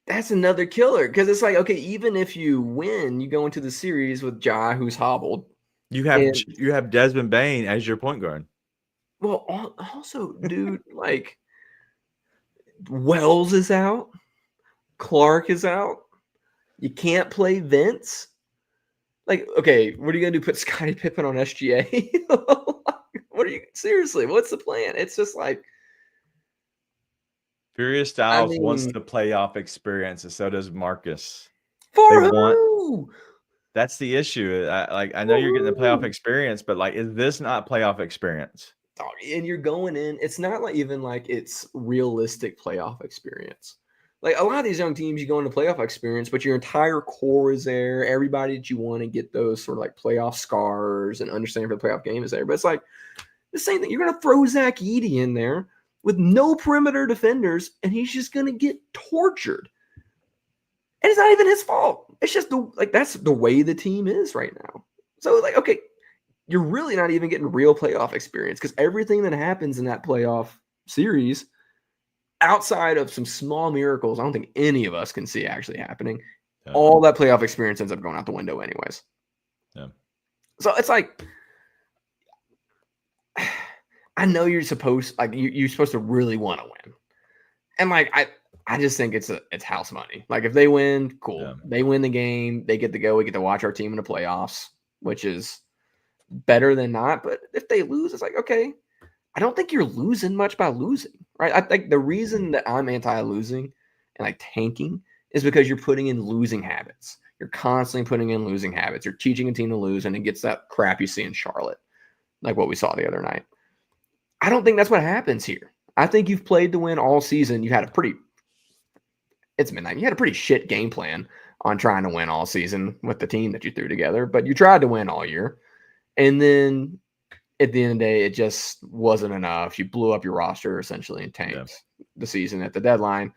That's another killer because it's like, okay, even if you win, you go into the series with Ja who's hobbled. You have Desmond Bane as your point guard. Well, also, dude, like Wells is out, Clark is out. You can't play Vince. Like, okay, what are you gonna do? Put Scottie Pippen on SGA? What are you seriously? What's the plan? It's just like Furious Styles wants the playoff experience, and so does Marcus. For who? That's the issue. I know you're getting the playoff experience, but like, is this not playoff experience? And you're going in. It's not like even like it's realistic playoff experience. Like a lot of these young teams, you go into playoff experience, but your entire core is there. Everybody that you want to get those sort of like playoff scars and understanding for the playoff game is there. But it's like the same thing. You're going to throw Zach Edey in there with no perimeter defenders, and he's just going to get tortured. And it's not even his fault. It's just that's the way the team is right now. So like, okay, you're really not even getting real playoff experience because everything that happens in that playoff series, outside of some small miracles, I don't think any of us can see actually happening. Yeah. All that playoff experience ends up going out the window anyways. Yeah. So it's like, I know you're supposed to really want to win. And like, I just think it's house money. Like if they win, cool. Yeah. They win the game, they get to go. We get to watch our team in the playoffs, which is better than not. But if they lose, it's like, okay, I don't think you're losing much by losing, right? I think the reason that I'm anti-losing and like tanking is because you're putting in losing habits. You're constantly putting in losing habits. You're teaching a team to lose, and it gets that crap you see in Charlotte, like what we saw the other night. I don't think that's what happens here. I think you've played to win all season. You had it's midnight. You had a pretty shit game plan on trying to win all season with the team that you threw together, but you tried to win all year. And then at the end of the day, it just wasn't enough. You blew up your roster essentially and tanked the season at the deadline.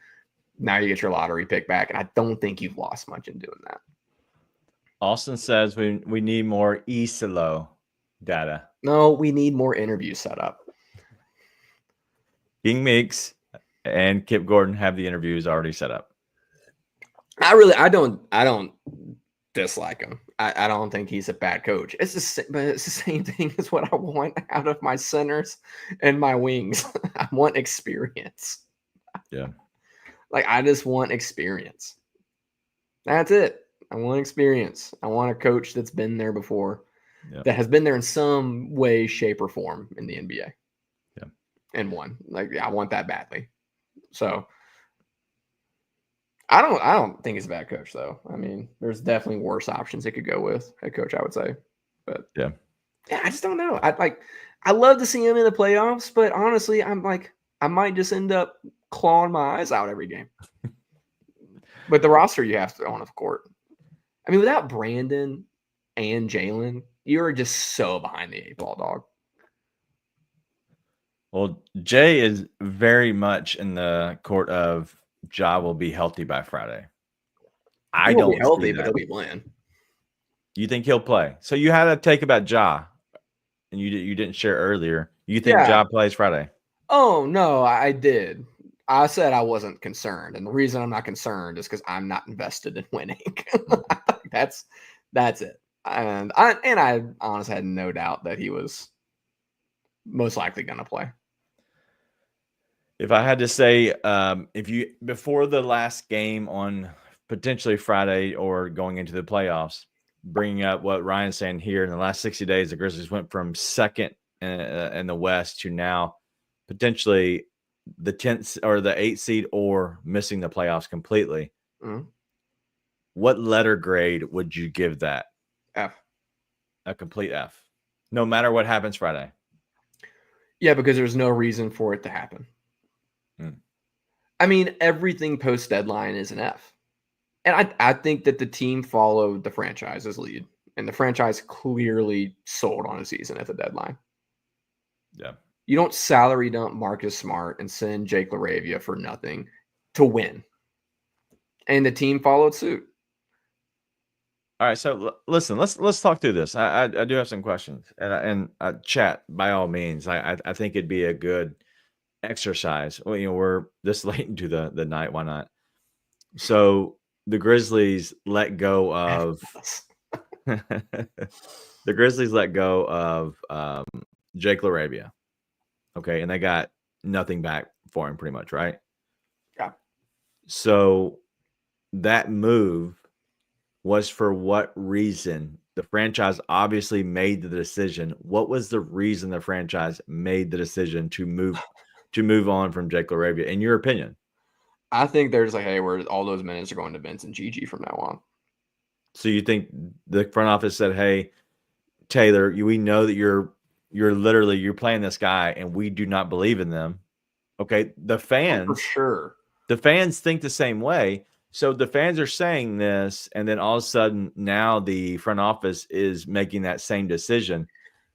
Now you get your lottery pick back, and I don't think you've lost much in doing that. Austin says we need more ESOLO data. No, we need more interviews set up. King Meeks and Kip Gordon have the interviews already set up. I don't dislike him. I don't think he's a bad coach. But it's the same thing as what I want out of my centers and my wings. I want experience. Yeah. Like I just want experience. That's it. I want experience. I want a coach that's been there before, that has been there in some way, shape, or form in the NBA. Yeah. And won. Like I want that badly. So I don't think he's a bad coach though. I mean, there's definitely worse options he could go with head coach, I would say. But yeah, I just don't know. I love to see him in the playoffs, but honestly, I'm like, I might just end up clawing my eyes out every game. But the roster you have to on the court. I mean, without Brandon and Jalen, you're just so behind the 8 ball, dog. Well, Jay is very much in the court of Ja will be healthy by Friday. I don't be healthy, but he'll be playing. You think he'll play? So you had a take about Ja, and you didn't share earlier. You think Ja plays Friday? Oh no, I did. I said I wasn't concerned, and the reason I'm not concerned is because I'm not invested in winning. That's it. And I honestly had no doubt that he was most likely going to play. If I had to say, if you before the last game on potentially Friday or going into the playoffs, bringing up what Ryan's saying here. In the last 60 days, the Grizzlies went from second in the West to now potentially the 10th or the 8th seed or missing the playoffs completely. Mm-hmm. What letter grade would you give that? F. A complete F. No matter what happens Friday. Yeah, because there's no reason for it to happen. I mean, everything post-deadline is an F. And I think that the team followed the franchise's lead. And the franchise clearly sold on a season at the deadline. Yeah. You don't salary dump Marcus Smart and send Jake LaRavia for nothing to win. And the team followed suit. All right, so listen, let's talk through this. I do have some questions, and chat by all means. I think it'd be a good exercise. Well, we're this late into the night. Why not? So the Grizzlies let go of the Grizzlies let go of Jake LaRavia. Okay, and they got nothing back for him, pretty much, right? Yeah. So that move was for what reason? The franchise obviously made the decision. What was the reason the franchise made the decision to move on from Jake LaRavia, in your opinion? I think there's like, hey, where all those minutes are going to Vince and Gigi from now on. So you think the front office said, hey, Taylor, we know that you're playing this guy and we do not believe in them. Okay. The fans, for sure. The fans think the same way. So the fans are saying this, and then all of a sudden now the front office is making that same decision.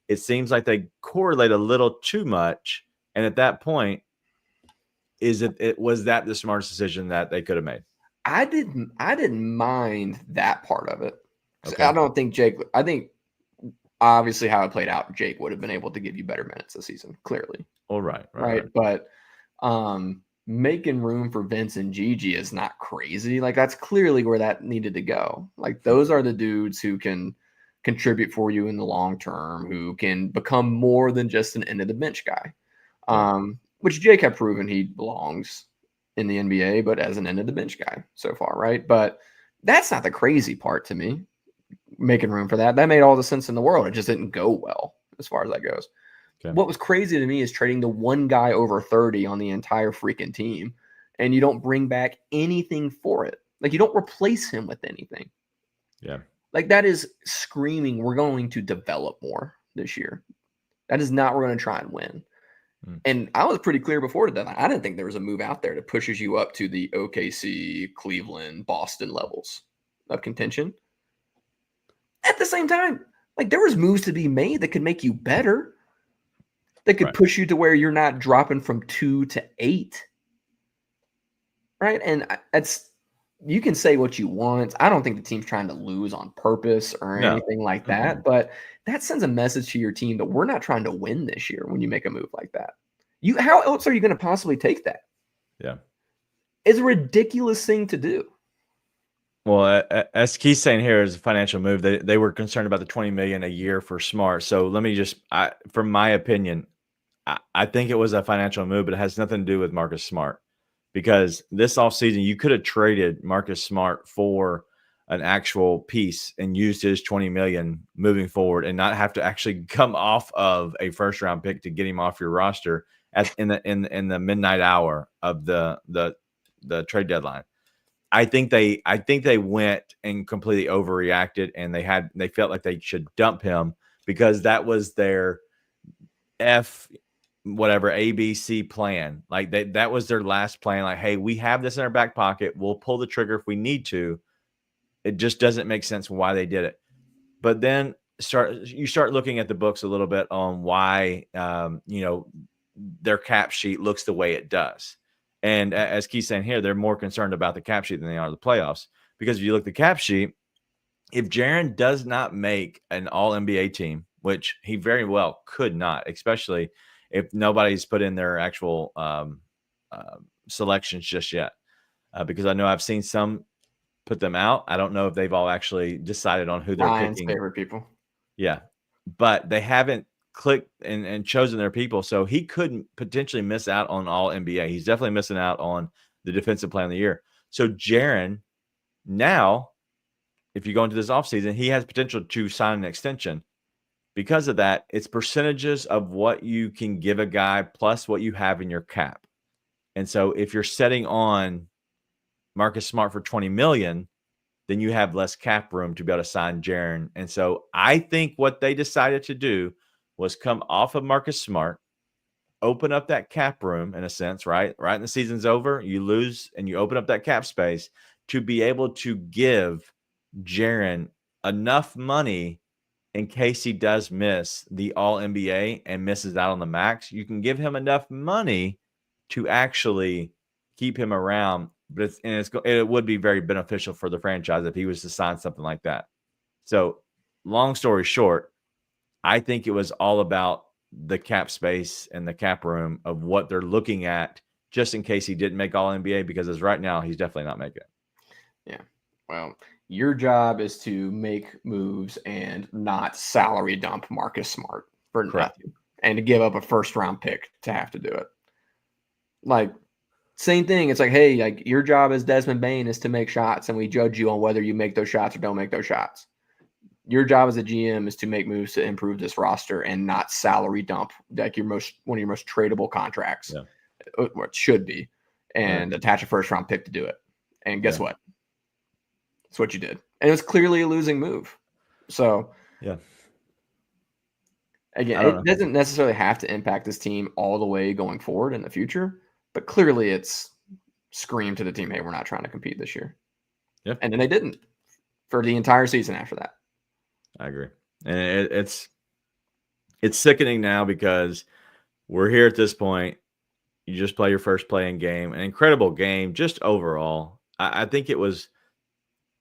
It seems like they correlate a little too much. And at that point, was that the smartest decision that they could have made? I didn't mind that part of it. Okay. I don't think I think obviously how it played out, Jake would have been able to give you better minutes this season, clearly. All right. But making room for Vince and Gigi is not crazy. Like, that's clearly where that needed to go. Like, those are the dudes who can contribute for you in the long term, who can become more than just an end of the bench guy. Which Jake had proven he belongs in the NBA, but as an end of the bench guy so far, right? But that's not the crazy part to me. Making room for that made all the sense in the world. It just didn't go well as far as that goes. Okay. What was crazy to me is trading the one guy over 30 on the entire freaking team, and you don't bring back anything for it. Like, you don't replace him with anything. Yeah. Like, that is screaming, we're going to develop more this year. That is not, we're going to try and win. And I was pretty clear before that. I didn't think there was a move out there that pushes you up to the OKC, Cleveland, Boston levels of contention. At the same time, like, there was moves to be made that could make you better, that could push you to where you're not dropping from 2 to 8. Right. And you can say what you want. I don't think the team's trying to lose on purpose or anything like that. But that sends a message to your team that we're not trying to win this year when you make a move like that. How else are you going to possibly take that? Yeah. It's a ridiculous thing to do. Well, as Keith's saying here, is a financial move. They were concerned about the $20 million a year for Smart. So let me just, from my opinion, I think it was a financial move, but it has nothing to do with Marcus Smart, because this offseason you could have traded Marcus Smart for an actual piece and used his $20 million moving forward and not have to actually come off of a first round pick to get him off your roster in the midnight hour of the trade deadline. I think they went and completely overreacted, and they felt like they should dump him because that was their ABC plan. Like, that was their last plan. Like, hey, we have this in our back pocket. We'll pull the trigger if we need to. It just doesn't make sense why they did it. But then you start looking at the books a little bit on why their cap sheet looks the way it does. And as Keith's saying here, they're more concerned about the cap sheet than they are the playoffs. Because if you look at the cap sheet, if Jaren does not make an all-NBA team, which he very well could not, especially if nobody's put in their actual selections just yet. Because I know I've seen some put them out. I don't know if they've all actually decided on who they're Ryan's picking. favorite people. Yeah. But they haven't clicked and chosen their people. So he could potentially miss out on all NBA. He's definitely missing out on the defensive player of the year. So Jaren Now, if you go into this offseason, he has potential to sign an extension. Because of that, it's percentages of what you can give a guy plus what you have in your cap. And so if you're setting on Marcus Smart for $20 million, then you have less cap room to be able to sign Jaren. And so I think what they decided to do was come off of Marcus Smart, open up that cap room in a sense, right? Right when the season's over, you lose and you open up that cap space to be able to give Jaren enough money in case he does miss the All NBA and misses out on the max. You can give him enough money to actually keep him around, but it would be very beneficial for the franchise if he was to sign something like that. So, long story short, I think it was all about the cap space and the cap room of what they're looking at, just in case he didn't make All NBA, because as right now, he's definitely not making it. Yeah. Well, your job is to make moves and not salary dump Marcus Smart for nothing, and to give up a first-round pick to have to do it. Like, same thing. It's like, hey, like your job as Desmond Bane is to make shots, and we judge you on whether you make those shots or don't make those shots. Your job as a GM is to make moves to improve this roster and not salary dump like one of your most tradable contracts, or it should be, and attach a first-round pick to do it. And guess what? That's what you did. And it was clearly a losing move. So, again, it doesn't necessarily have to impact this team all the way going forward in the future, but clearly it's screamed to the team, hey, we're not trying to compete this year. Yep. And then they didn't for the entire season after that. I agree. And it's sickening now because we're here at this point. You just play your first playing game, an incredible game just overall. I think it was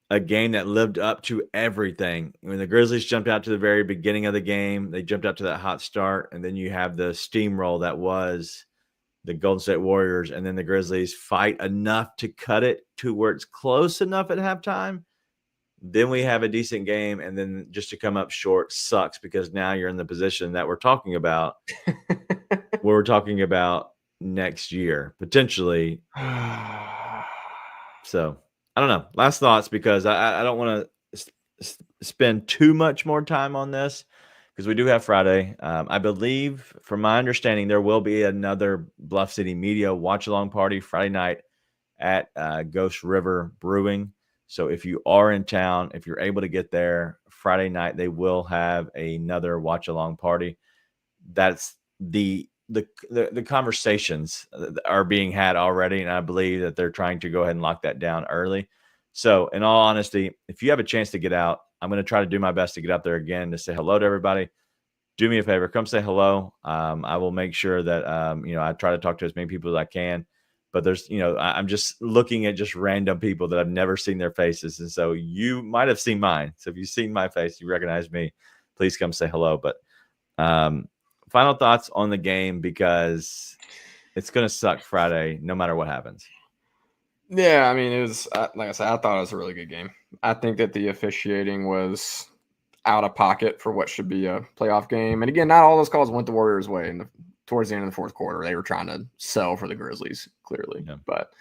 a game that lived up to everything. When the Grizzlies jumped out to the very beginning of the game, they jumped out to that hot start, and then you have the steamroll that was the Golden State Warriors, and then the Grizzlies fight enough to cut it to where it's close enough at halftime. Then we have a decent game, and then just to come up short sucks because now you're in the position that we're talking about, where we're talking about next year, potentially. So, I don't know. Last thoughts, because I don't want to spend too much more time on this because we do have Friday. I believe, from my understanding, there will be another Bluff City Media watch-along party Friday night at Ghost River Brewing. So if you are in town, if you're able to get there Friday night, they will have another watch-along party. That's the conversations are being had already, and I believe that they're trying to go ahead and lock that down early. So in all honesty, if you have a chance to get out, I'm going to try to do my best to get out there again to say hello to everybody. Do me a favor, come say hello. I will make sure that, I try to talk to as many people as I can, but there's, I'm just looking at just random people that I've never seen their faces. And so you might have seen mine. So if you've seen my face, you recognize me, please come say hello. But, final thoughts on the game, because it's going to suck Friday no matter what happens. Yeah, I mean, it was, like I said, I thought it was a really good game. I think that the officiating was out of pocket for what should be a playoff game. And again, not all those calls went the Warriors' way. Towards the end of the fourth quarter, they were trying to sell for the Grizzlies, clearly. Yeah. But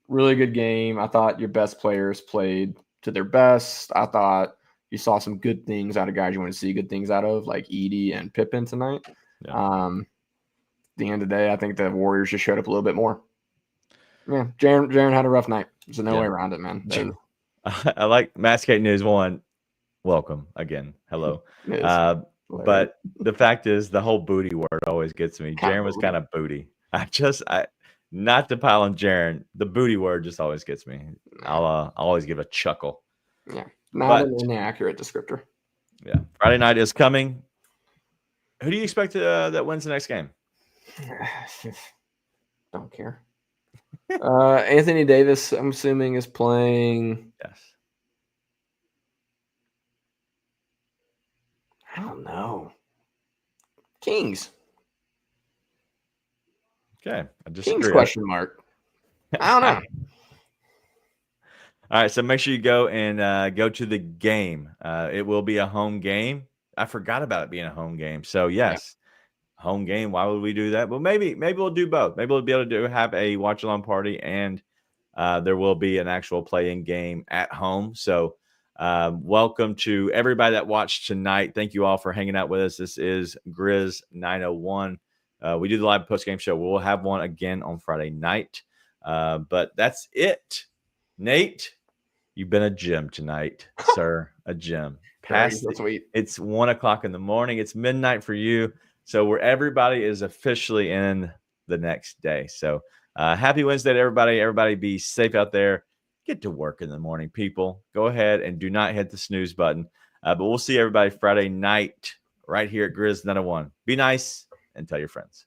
really good game. I thought your best players played to their best. I thought you saw some good things out of guys you want to see good things out of, like Edey and Pippen tonight. Yeah. At the end of the day, I think the Warriors just showed up a little bit more. Yeah, Jaren had a rough night. There's no way around it, man. And, I like Mascate News 1. Welcome again. Hello. But the fact is, the whole booty word always gets me. Jaren was kind of booty. Not to pile on Jaren, the booty word just always gets me. I'll always give a chuckle. Yeah, not an inaccurate descriptor. Yeah, Friday night is coming. Who do you expect that wins the next game? Don't care. Anthony Davis, I'm assuming, is playing. Yes. I don't know. Kings. Okay. I disagree. Kings question mark. I don't know. All right. So make sure you go and go to the game. It will be a home game. I forgot about it being a home game. So yes, home game. Why would we do that? Well, maybe we'll do both. Maybe we'll be able to have a watch along party and there will be an actual play-in game at home. So welcome to everybody that watched tonight. Thank you all for hanging out with us. This is Grizz 901. We do the live post-game show. We'll have one again on Friday night. But that's it. Nate, you've been a gem tonight, sir. A gem. So sweet. It's 1 o'clock in the morning. It's midnight for you. So where everybody is officially in the next day. So happy Wednesday to everybody. Everybody be safe out there. Get to work in the morning, people. Go ahead and do not hit the snooze button. But we'll see everybody Friday night right here at Grizz 901. Be nice and tell your friends.